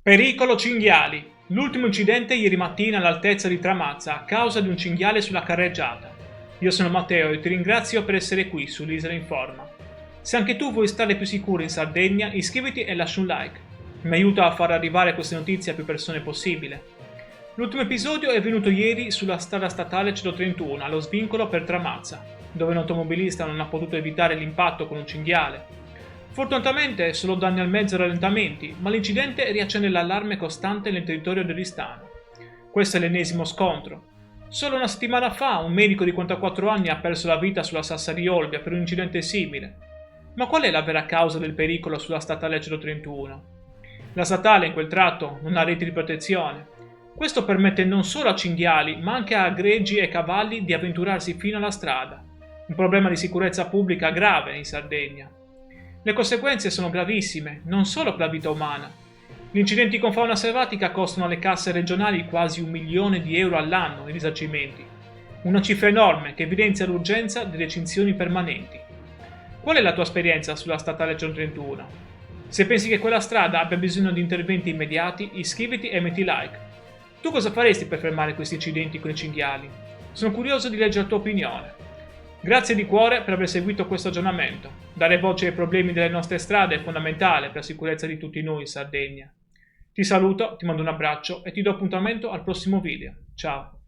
Pericolo cinghiali. L'ultimo incidente ieri mattina all'altezza di Tramazza a causa di un cinghiale sulla carreggiata. Io sono Matteo e ti ringrazio per essere qui sull'Isola in Forma. Se anche tu vuoi stare più sicuro in Sardegna, iscriviti e lascia un like. Mi aiuta a far arrivare queste notizie a più persone possibile. L'ultimo episodio è venuto ieri sulla strada statale 131 allo svincolo per Tramazza, dove un automobilista non ha potuto evitare l'impatto con un cinghiale. Fortunatamente solo danni al mezzo e rallentamenti, ma l'incidente riaccende l'allarme costante nel territorio del Ristano. Questo è l'ennesimo scontro. Solo una settimana fa un medico di 44 anni ha perso la vita sulla Sassari Olbia per un incidente simile. Ma qual è la vera causa del pericolo sulla statale 131? La statale in quel tratto non ha reti di protezione. Questo permette non solo a cinghiali, ma anche a greggi e cavalli di avventurarsi fino alla strada. Un problema di sicurezza pubblica grave in Sardegna. Le conseguenze sono gravissime, non solo per la vita umana. Gli incidenti con fauna selvatica costano alle casse regionali quasi 1 milione di euro all'anno in risarcimenti. Una cifra enorme che evidenzia l'urgenza delle estinzioni permanenti. Qual è la tua esperienza sulla statale 131? Se pensi che quella strada abbia bisogno di interventi immediati, iscriviti e metti like. Tu cosa faresti per fermare questi incidenti con i cinghiali? Sono curioso di leggere la tua opinione. Grazie di cuore per aver seguito questo aggiornamento. Dare voce ai problemi delle nostre strade è fondamentale per la sicurezza di tutti noi in Sardegna. Ti saluto, ti mando un abbraccio e ti do appuntamento al prossimo video. Ciao!